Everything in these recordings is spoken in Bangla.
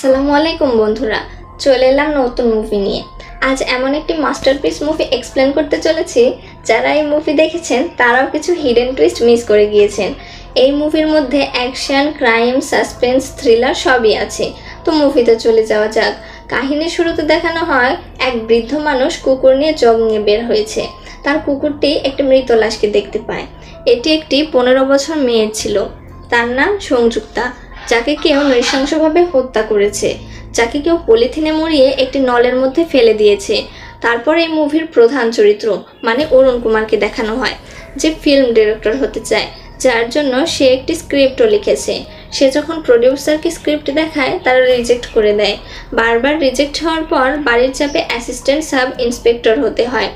আসসালামু আলাইকুম বন্ধুরা, চলে এলাম নতুন মুভি নিয়ে। আজ এমন একটি মাস্টারপিস মুভি এক্সপ্লেন করতে চলেছি, যারা এই মুভি দেখেছেন তারাও কিছু হিডেন টুইস্ট মিস করে গিয়েছেন। এই মুভির মধ্যে অ্যাকশন, ক্রাইম, সাসপেন্স, থ্রিলার সবই আছে। তো মুভিতে চলে যাওয়া যাক। কাহিনীর শুরুতে দেখানো হয় এক বৃদ্ধ মানুষ কুকুর নিয়ে জগিংয়ে বের হয়েছে। তার কুকুরটি একটি মৃত লাশকে দেখতে পায়। এটি একটি 15 বছর মেয়ের ছিল। তার নাম সংযুক্তা, যাকে কেউ নৃশংসভাবে হত্যা করেছে, যাকে কেউ পলিথিনে মুড়িয়ে একটি নলের মধ্যে ফেলে দিয়েছে। তারপর এই মুভির প্রধান চরিত্র মানে অরুণ কুমারকে দেখানো হয়, যে ফিল্ম ডিরেক্টর হতে চায়, যার জন্য সে একটি স্ক্রিপ্টও লিখেছে। সে যখন প্রডিউসারকে স্ক্রিপ্ট দেখায়, তারা রিজেক্ট করে দেয়। বারবার রিজেক্ট হওয়ার পর বাড়ির চাপে অ্যাসিস্ট্যান্ট সাব ইন্সপেক্টর হতে হয়।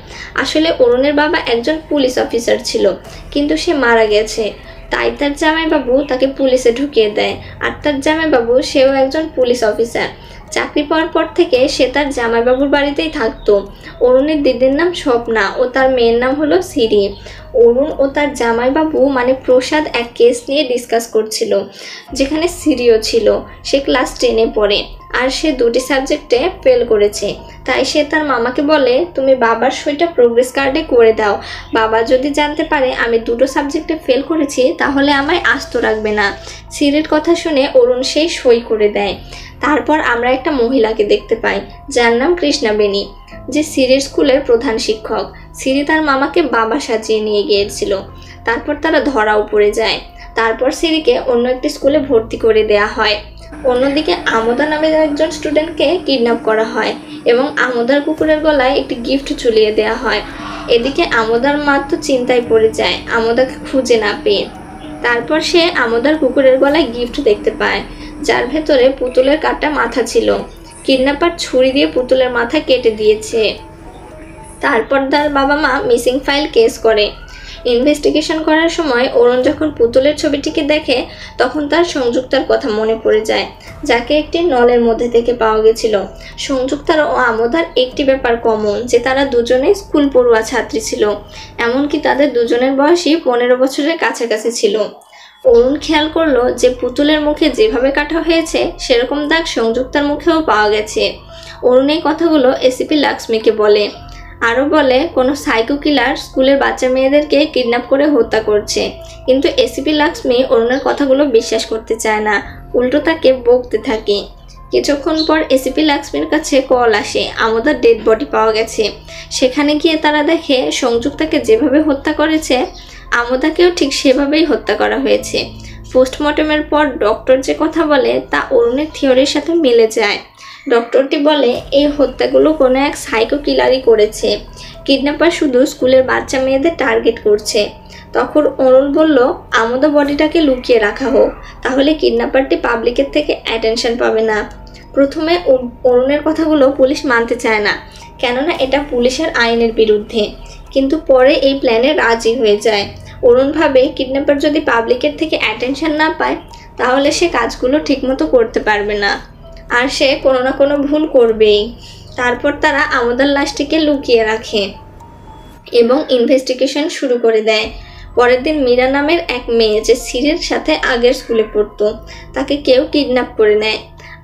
আসলে অরুণের বাবা একজন পুলিশ অফিসার ছিল, কিন্তু সে মারা গেছে। তাই তার জামাইবাবু তাকে পুলিশে ঢুকিয়ে দেয়। আর তার জামাইবাবু সেও একজন পুলিশ অফিসার। চাকরি পাওয়ার পর থেকে সে তার জামাইবাবুর বাড়িতেই থাকতো। অরুণের দিদির নাম স্বপ্না ও তার মেয়ের নাম হলো সিরি। অরুণ ও তার জামাইবাবু মানে প্রসাদ এক কেস নিয়ে ডিসকাস করছিল, যেখানে সিরিও ছিল। সে ক্লাস 10-এ পড়ে আর সে 2টি সাবজেক্টে ফেল করেছে। তাই সে তার মামাকে বলে, তুমি বাবার সইটা প্রোগ্রেস কার্ডে করে দাও। বাবা যদি জানতে পারে আমি 2টো সাবজেক্টে ফেল করেছি, তাহলে আমায় আস্ত রাখবে না। সিরির কথা শুনে অরুণ সেই সই করে দেয়। তারপর আমরা একটা মহিলাকে দেখতে পাই, যার নাম কৃষ্ণা বেনি, যে সিরির স্কুলের প্রধান শিক্ষক। সিরি তার মামাকে বাবা সাজিয়ে নিয়ে গিয়েছিল। তারপর তারা ধরাও পড়ে যায়। তারপর সিরিকে অন্য একটি স্কুলে ভর্তি করে দেয়া হয়। অন্যদিকে আমোদা নামের একজন স্টুডেন্টকে কিডন্যাপ করা হয় এবং আমোদার কুকুরের গলায় একটি গিফট ঝুলিয়ে দেওয়া হয়। এদিকে আমোদার মা তো চিন্তায় পড়ে যায় আমোদাকে খুঁজে না পেয়ে। তারপর সে আমোদার কুকুরের গলায় গিফট দেখতে পায়, যার ভেতরে পুতুলের কাটা মাথা ছিল। কিডন্যাপার ছুরি দিয়ে পুতুলের মাথা কেটে দিয়েছে। তারপর তার বাবা মা মিসিং ফাইল কেস করে। ইনভেস্টিগেশন করার সময় অরুণ যখন পুতুলের ছবিটিকে দেখে, তখন তার সংযুক্তার কথা মনে পড়ে যায়, যাকে একটি নলের মধ্যে থেকে পাওয়া গেছিল। সংযুক্তার ও আমোদার একটি ব্যাপার কমন, যে তারা দুজনেই স্কুল পড়ুয়া ছাত্রী ছিল। এমনকি তাদের দুজনের বয়সই 15 বছরের কাছাকাছি ছিল। অরুণ খেয়াল করলো যে পুতুলের মুখে যেভাবে কাটা হয়েছে, সেরকম দাগ সংযুক্তার মুখেও পাওয়া গেছে। অরুণ এই কথাগুলো এসিপি লাক্সমিকে বলে। আরও বলে, কোনো সাইকো কিলার স্কুলের বাচ্চা মেয়েদেরকে কিডন্যাপ করে হত্যা করছে। কিন্তু এসিপি লাক্সমি অরুণের কথাগুলো বিশ্বাস করতে চায় না, উল্টো তাকে বকতে থাকে। কিছুক্ষণ পর এসিপি লাক্সমির কাছে কল আসে, আমোদার ডেড বডি পাওয়া গেছে। সেখানে গিয়ে তারা দেখে সংযুক্তাকে যেভাবে হত্যা করেছে, আমোদাকেও ঠিক সেভাবেই হত্যা করা হয়েছে। পোস্টমর্টমের পর ডক্টর যে কথা বলে, তা অরুণের থিওরির সাথে মিলে যায়। ডক্টরটি বলে, এই হত্যাগুলো কোনো এক সাইকো কিলারই করেছে। কিডন্যাপার শুধু স্কুলের বাচ্চা মেয়েদের টার্গেট করছে। তখন অরুণ বলল, আমোদা বডিটাকে লুকিয়ে রাখা হোক, তাহলে কিডন্যাপারটি পাবলিকের থেকে অ্যাটেনশন পাবে না। প্রথমে অরুণের কথাগুলো পুলিশ মানতে চায় না, কেননা এটা পুলিশের আইনের বিরুদ্ধে। কিন্তু পরে এই প্ল্যানে রাজি হয়ে যায়। অরুণ ভাবে, কিডন্যাপার যদি পাবলিকের থেকে অ্যাটেনশন না পায়, তাহলে সে কাজগুলো ঠিকমতো করতে পারবে না, আর সে কোনো না কোনো ভুল করবেই। তারপর তারা আমোদার লাশটিকে লুকিয়ে রাখে এবং ইনভেস্টিগেশন শুরু করে দেয়। পরের দিন মীরা নামের এক মেয়ে, যে সিরির সাথে আগের স্কুলে পড়তো, তাকে কেউ কিডন্যাপ করে নেয়,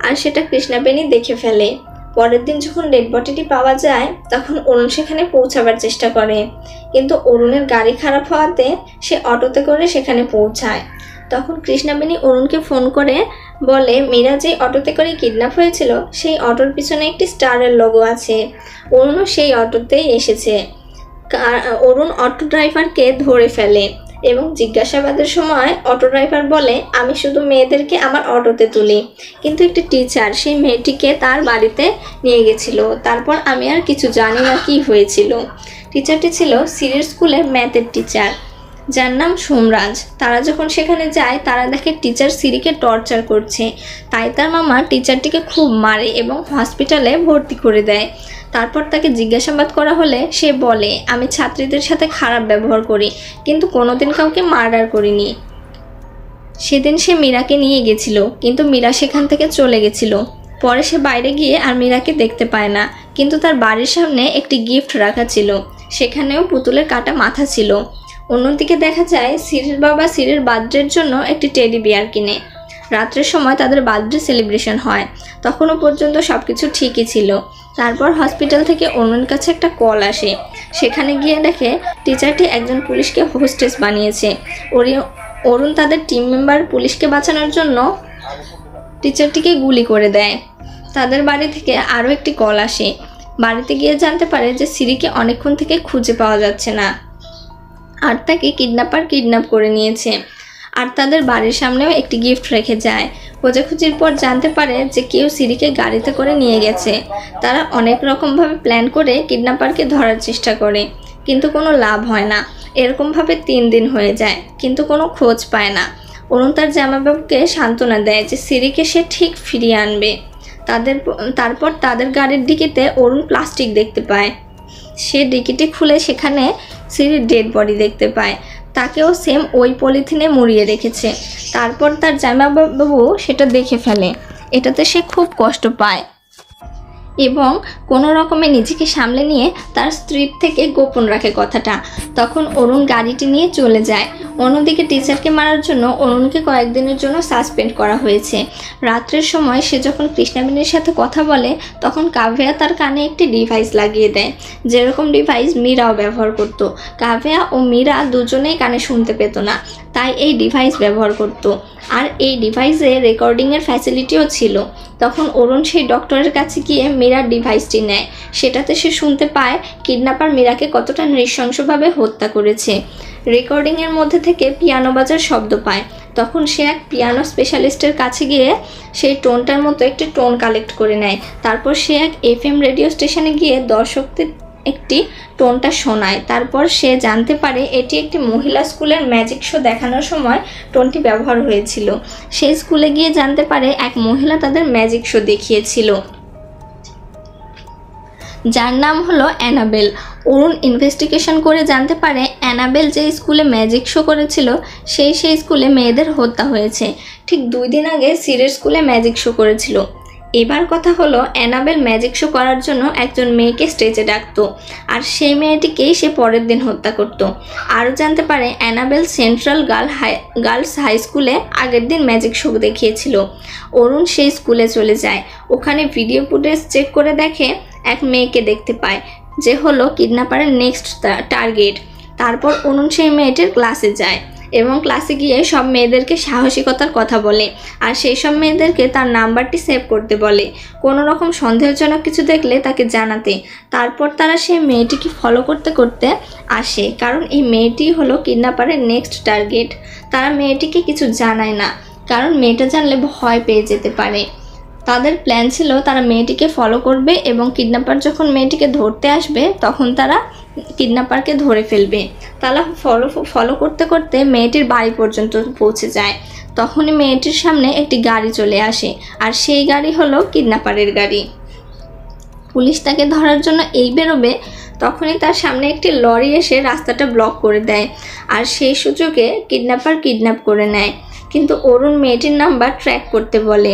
আর সেটা কৃষ্ণা বেনি দেখে ফেলে। পরের দিন যখন ডেড বডিটি পাওয়া যায়, তখন অরুণ সেখানে পৌঁছাবার চেষ্টা করে, কিন্তু অরুণের গাড়ি খারাপ হওয়াতে সে অটোতে করে সেখানে পৌঁছায়। তখন কৃষ্ণা বেনি অরুণকে ফোন করে বলে, মীরা যে অটোতে করে কিডন্যাপ হয়েছিল, সেই অটোর পিছনে একটি স্টারের লোগো আছে। অরুণও সেই অটোতেই এসেছে। অরুণ অটো ড্রাইভারকে ধরে ফেলে এবং জিজ্ঞাসাবাদের সময় অটো ড্রাইভার বলে, আমি শুধু মেয়েদেরকে আমার অটোতে তুলি, কিন্তু একটি টিচার সেই মেয়েটিকে তার বাড়িতে নিয়ে গেছিল। তারপর আমি আর কিছু জানি না কি হয়েছিল। টিচারটি ছিল সিরির স্কুলের ম্যাথের টিচার, যার নাম সোমরাজ। তারা যখন সেখানে যায়, তারা দেখে টিচার সিরিকে টর্চার করছে। তাই তার মামা টিচারটিকে খুব মারে এবং হসপিটালে ভর্তি করে দেয়। তারপর তাকে জিজ্ঞাসাবাদ করা হলে সে বলে, আমি ছাত্রীদের সাথে খারাপ ব্যবহার করি, কিন্তু কোনোদিন কাউকে মার্ডার করিনি। সেদিন সে মীরাকে নিয়ে গেছিল, কিন্তু মীরা সেখান থেকে চলে গেছিল। পরে সে বাইরে গিয়ে আর মীরাকে দেখতে পায় না, কিন্তু তার বাড়ির সামনে একটি গিফট রাখা ছিল, সেখানেও পুতুলের কাটা মাথা ছিল। অন্যদিকে দেখা যায় সিরির বাবা সিরির বার্থডের জন্য একটি টেডি বিয়ার কিনে। রাত্রের সময় তাদের বার্থডে সেলিব্রেশন হয়। তখনও পর্যন্ত সব কিছু ঠিকই ছিল। তারপর হসপিটাল থেকে অরুণের কাছে একটা কল আসে। সেখানে গিয়ে দেখে টিচারটি একজন পুলিশকে হোস্টেস বানিয়েছে। অরুণ তাদের টিম মেম্বার পুলিশকে বাঁচানোর জন্য টিচারটিকে গুলি করে দেয়। তাদের বাড়ি থেকে আরও একটি কল আসে। বাড়িতে গিয়ে জানতে পারে যে সিরিকে অনেকক্ষণ থেকে খুঁজে পাওয়া যাচ্ছে না, আর তাকে কিডন্যাপ করে নিয়েছে। আর তাদের বাড়ির সামনেও একটি গিফট রেখে যায়। খোঁজাখুঁজির পর জানতে পারে যে কেউ সিরিকে গাড়িতে করে নিয়ে গেছে। তারা অনেক রকমভাবে প্ল্যান করে কিডন্যাপারকে ধরার চেষ্টা করে, কিন্তু কোনো লাভ হয় না। এরকমভাবে 3 দিন হয়ে যায়, কিন্তু কোনো খোঁজ পায় না। অরুণ তার জামাইবাবুকে সান্ত্বনা দেয় যে সিরিকে সে ঠিক ফিরিয়ে আনবে। তারপর তাদের গাড়ির ডিকিতে অরুণ প্লাস্টিক দেখতে পায়। সে ডিকিটি খুলে সেখানে সিরির ডেড বডি দেখতে পায়। তাকেও সেম ওই পলিথিনে মুড়িয়ে রেখেছে। তারপর তার জামাইবাবু সেটা দেখে ফেলে। এটাতে সে খুব কষ্ট পায় এবং কোনো রকমে নিজেকে সামলে নিয়ে তার স্ত্রীর থেকে গোপন রাখে কথাটা। তখন অরুণ গাড়িটি নিয়ে চলে যায়। অন্যদিকে টিচারকে মারার জন্য অরুণকে কয়েকদিনের জন্য সাসপেন্ড করা হয়েছে। রাত্রের সময় সে যখন কৃষ্ণাবেণীর সাথে কথা বলে, তখন কাভ্যা তার কানে একটি ডিভাইস লাগিয়ে দেয়, যেরকম ডিভাইস মীরাও ব্যবহার করত। কাভ্যা ও মীরা দুজনেই কানে শুনতে পেত না, তাই এই ডিভাইস ব্যবহার করত। আর এই ডিভাইসে রেকর্ডিংয়ের ফ্যাসিলিটিও ছিল। তখন অরুণ সেই ডক্টরের কাছে গিয়ে মীরার ডিভাইসটি নেয়। সেটাতে সে শুনতে পায় কিডন্যাপার মীরাকে কতটা নৃশংসভাবে হত্যা করেছে। রেকর্ডিংয়ের মধ্যে থেকে পিয়ানো বাজার শব্দ পায়। তখন সে এক পিয়ানো স্পেশালিস্টের কাছে গিয়ে সেই টোনটার মতো একটি টোন কালেক্ট করে নেয়। তারপর সে এক FM রেডিও স্টেশনে গিয়ে দর্শকদের একটি টোনটা শোনায়। তারপর সে জানতে পারে এটি একটি মহিলা স্কুলের ম্যাজিক শো দেখানোর সময় টোনটি ব্যবহার হয়েছিল। সেই স্কুলে গিয়ে জানতে পারে এক মহিলা তাদের ম্যাজিক শো দেখিয়েছিল, যার নাম হলো অ্যানাবেল। অরুণ ইনভেস্টিগেশন করে জানতে পারে অ্যানাবেল যে স্কুলে ম্যাজিক শো করেছিল সেই স্কুলে মেয়েদের হত্যা হয়েছে। ঠিক 2 দিন আগে সিরির স্কুলে ম্যাজিক শো করেছিল। এবার কথা হলো, অ্যানাবেল ম্যাজিক শো করার জন্য একজন মেয়েকে স্টেজে ডাকতো, আর সেই মেয়েটিকেই সে পরের দিন হত্যা করত। আরও জানতে পারে অ্যানাবেল সেন্ট্রাল গার্লস হাই স্কুলে আগের দিন ম্যাজিক শো দেখিয়েছিল। অরুণ সেই স্কুলে চলে যায়। ওখানে ভিডিও ফুটেজ চেক করে দেখে এক মেয়েকে দেখতে পায়, যে হলো কিডন্যাপারের নেক্সট টার্গেট। তারপর অরুণ সেই মেয়েটির ক্লাসে যায় এবং ক্লাসে গিয়ে সব মেয়েদেরকে সাহসিকতার কথা বলে, আর সেই সব মেয়েদেরকে তার নাম্বারটি সেভ করতে বলে, কোনো রকম সন্দেহজনক কিছু দেখলে তাকে জানাতে। তারপর তারা সেই মেয়েটিকে ফলো করতে করতে আসে, কারণ এই মেয়েটি হলো কিডন্যাপারের নেক্সট টার্গেট। তারা মেয়েটিকে কিছু জানায় না, কারণ মেয়েটা জানলে ভয় পেয়ে যেতে পারে। তাদের প্ল্যান ছিল তারা মেয়েটিকে ফলো করবে এবং কিডন্যাপার যখন মেয়েটিকে ধরতে আসবে তখন তারা কিডন্যাপারকে ধরে ফেলবে। তারা ফলো করতে করতে মেয়েটির বাড়ি পর্যন্ত পৌঁছে যায়। তখনই মেয়েটির সামনে একটি গাড়ি চলে আসে, আর সেই গাড়ি হলো কিডন্যাপারের গাড়ি। পুলিশ তাকে ধরার জন্য বেরোবে, তখনই তার সামনে একটি লরি এসে রাস্তাটা ব্লক করে দেয়, আর সেই সুযোগে কিডন্যাপার কিডন্যাপ করে নেয়। কিন্তু অরুণ মেয়েটির নাম্বার ট্র্যাক করতে বলে।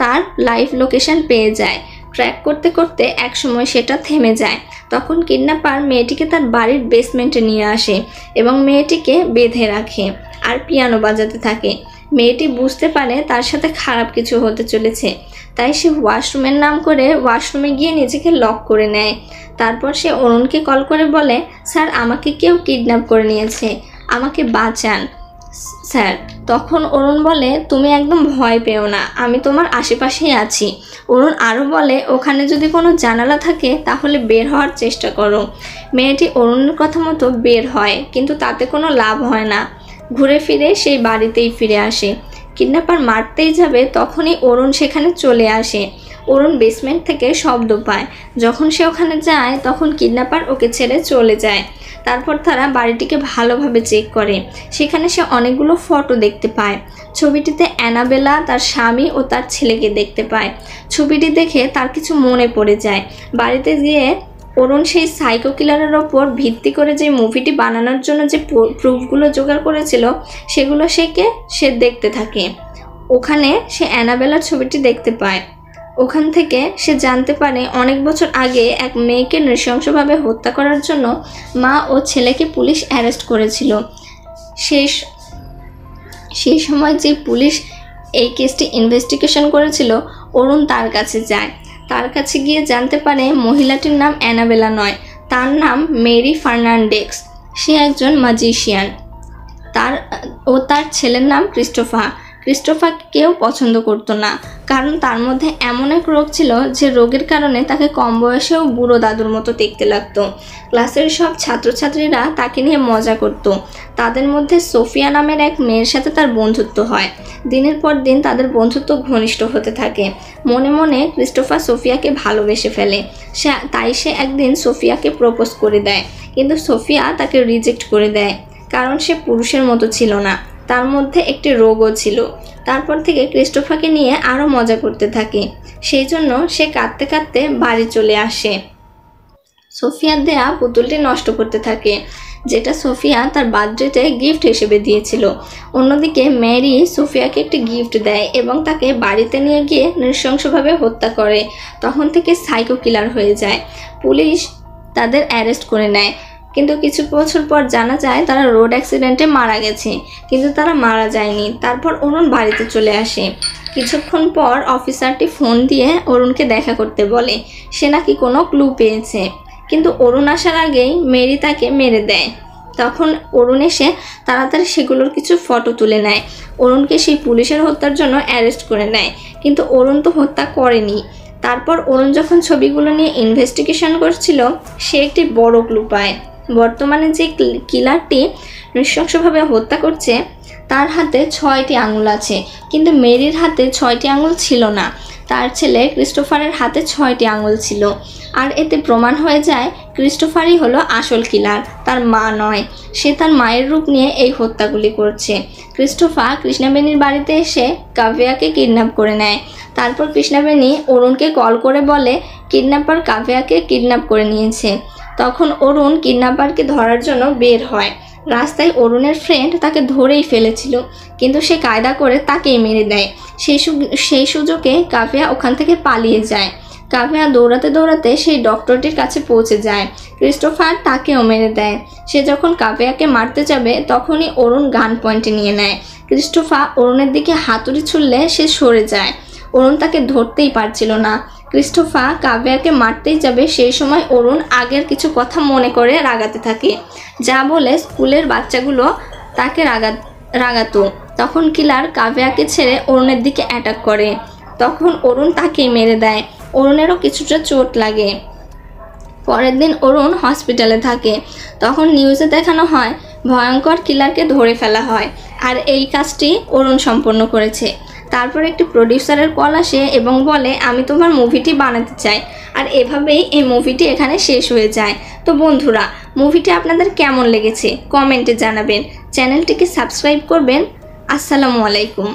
তার লাইভ লোকেশন পেয়ে যায়। ট্র্যাক করতে করতে এক সময় সেটা থেমে যায়। তখন কিডন্যাপার মেয়েটিকে তার বাড়ির বেসমেন্টে নিয়ে আসে এবং মেয়েটিকে বেঁধে রাখে আর পিয়ানো বাজাতে থাকে। মেয়েটি বুঝতে পারে তার সাথে খারাপ কিছু হতে চলেছে, তাই সে ওয়াশরুমের নাম করে ওয়াশরুমে গিয়ে নিজেকে লক করে নেয়। তারপর সে অরুণকে কল করে বলে, স্যার আমাকে কেউ কিডন্যাপ করে নিয়েছে, আমাকে বাঁচান স্যার। তখন অরুণ বলে, তুমি একদম ভয় পেও না, আমি তোমার আশেপাশেই আছি। অরুণ আরও বলে, ওখানে যদি কোনো জানালা থাকে তাহলে বের হওয়ার চেষ্টা করো। মেয়েটি অরুণের কথা মতো বের হয়, কিন্তু তাতে কোনো লাভ হয় না। ঘুরে ফিরে সেই বাড়িতেই ফিরে আসে। কিডন্যাপার মারতেই যাবে তখনই অরুণ সেখানে চলে আসে। অরুণ বেসমেন্ট থেকে শব্দ পায়। যখন সে ওখানে যায় তখন কিডন্যাপার ওকে ছেড়ে চলে যায়। তারপর তারা বাড়িটিকে ভালোভাবে চেক করে। সেখানে সে অনেকগুলো ফটো দেখতে পায়। ছবিটিতে অ্যানাবেলা, তার স্বামী ও তার ছেলেকে দেখতে পায়। ছবিটি দেখে তার কিছু মনে পড়ে যায়। বাড়িতে গিয়ে অরুণ সেই সাইকো কিলারের ওপর ভিত্তি করে যে মুভিটি বানানোর জন্য যে প্রুফগুলো জোগাড় করেছিল সেগুলো সে দেখতে থাকে। ওখানে সে অ্যানাবেলার ছবিটি দেখতে পায়। ওখান থেকে সে জানতে পারে অনেক বছর আগে এক মেয়েকে নৃশংসভাবে হত্যা করার জন্য মা ও ছেলেকে পুলিশ অ্যারেস্ট করেছিল। সেই সময় যে পুলিশ এই কেসটি ইনভেস্টিগেশন করেছিল, অরুণ তার কাছে যায়। তার কাছে গিয়ে জানতে পারে মহিলাটির নাম অ্যানাবেলা নয়, তার নাম মেরি ফার্নান্ডেজ। সে একজন ম্যাজিশিয়ান। তার ছেলের নাম ক্রিস্টোফারকে কেউ পছন্দ করতো না, কারণ তার মধ্যে এমন এক রোগ ছিল যে রোগের কারণে তাকে কম বয়সেও বুড়ো দাদুর মতো দেখতে লাগতো। ক্লাসের সব ছাত্রছাত্রীরা তাকে নিয়ে মজা করত। তাদের মধ্যে সোফিয়া নামের এক মেয়ের সাথে তার বন্ধুত্ব হয়। দিনের পর দিন তাদের বন্ধুত্ব ঘনিষ্ঠ হতে থাকে। মনে মনে ক্রিস্টোফার সোফিয়াকে ভালোবেসে ফেলে। তাই সে একদিন সোফিয়াকে প্রপোজ করে দেয়, কিন্তু সোফিয়া তাকে রিজেক্ট করে দেয়, কারণ সে পুরুষের মতো ছিল না, তার মধ্যে একটি রোগও ছিল। তারপর থেকে ক্রিস্টোফারকে নিয়ে আরও মজা করতে থাকে। সেই জন্য সে কাঁদতে কাঁদতে বাড়ি চলে আসে। সোফিয়ার দেয়া পুতুলটি নষ্ট করতে থাকে, যেটা সোফিয়া তার বার্থডেতে গিফট হিসেবে দিয়েছিল। অন্যদিকে ম্যারি সোফিয়াকে একটি গিফট দেয় এবং তাকে বাড়িতে নিয়ে গিয়ে নৃশংসভাবে হত্যা করে। তখন থেকে সাইকো কিলার হয়ে যায়। পুলিশ তাদের অ্যারেস্ট করে নেয়, কিন্তু কিছু বছর পর জানা যায় তারা রোড অ্যাক্সিডেন্টে মারা গেছে, কিন্তু তারা মারা যায়নি। তারপর অরুণ বাড়িতে চলে আসে। কিছুক্ষণ পর অফিসারটি ফোন দিয়ে অরুণকে দেখা করতে বলে। সে নাকি কোনো ক্লু পেয়েছে, কিন্তু অরুণ আসার আগেই মেরি তাকে মেরে দেয়। তখন অরুণ এসে তাড়াতাড়ি সেগুলোর কিছু ফটো তুলে নেয়। অরুণকে সেই পুলিশের হত্যার জন্য অ্যারেস্ট করে নেয়, কিন্তু অরুণ তো হত্যা করেনি। তারপর অরুণ যখন ছবিগুলো নিয়ে ইনভেস্টিগেশন করছিল, সে একটি বড় ক্লু পায়। বর্তমানে যে কিলারটি নৃশংসভাবে হত্যা করছে তার হাতে 6টি আঙুল আছে, কিন্তু মেরির হাতে 6টি আঙুল ছিল না। তার ছেলে ক্রিস্টোফারের হাতে 6টি আঙুল ছিল। আর এতে প্রমাণ হয়ে যায় ক্রিস্টোফারই হলো আসল কিলার, তার মা নয়। সে তার মায়ের রূপ নিয়ে এই হত্যাগুলি করছে। ক্রিস্টোফার কৃষ্ণাবেণীর বাড়িতে এসে কাভিয়াকে কিডন্যাপ করে নেয়। তারপর কৃষ্ণাবেণী অরুণকে কল করে বলে কিডন্যাপার কাভিয়াকে কিডন্যাপ করে নিয়েছে। তখন অরুণ কিডন্যাপারকে ধরার জন্য বের হয়। রাস্তায় অরুণের ফ্রেন্ড তাকে ধরেই ফেলেছিল, কিন্তু সে কায়দা করে তাকেই মেরে দেয়। সেই সুযোগে কাভিয়া ওখান থেকে পালিয়ে যায়। কাভিয়া দৌড়াতে দৌড়াতে সেই ডক্টরটির কাছে পৌঁছে যায়। ক্রিস্টোফার তাকেও মেরে দেয়। সে যখন কাভিয়াকে মারতে যাবে তখনই অরুণ গান পয়েন্টে নিয়ে নেয়। ক্রিস্টোফার অরুণের দিকে হাতুড়ি ছুড়লে সে সরে যায়। অরুণ তাকে ধরতেই পারছিল না। ক্রিস্টোফার কাভিয়াকে মারতেই যাবে, সেই সময় অরুণ আগের কিছু কথা মনে করে রাগাতে থাকে, যা বলে স্কুলের বাচ্চাগুলো তাকে রাগাতো। তখন কিলার কাভিয়াকে ছেড়ে অরুণের দিকে অ্যাটাক করে। তখন অরুণ তাকেই মেরে দেয়। অরুণেরও কিছুটা চোট লাগে। পরের দিন অরুণ হসপিটালে থাকে। তখন নিউজে দেখানো হয় ভয়ঙ্কর কিলারকে ধরে ফেলা হয়, আর এই কাজটি অরুণ সম্পন্ন করেছে। তারপর একটি প্রডিউসারের কল আসে এবং বলে আমি তোমার মুভিটি বানাতে চাই। আর এভাবেই এই মুভিটি এখানে শেষ হয়ে যায়। তো বন্ধুরা, মুভিটি আপনাদের কেমন লেগেছে কমেন্টে জানাবেন। চ্যানেলটিকে সাবস্ক্রাইব করবেন। আসসালামু আলাইকুম।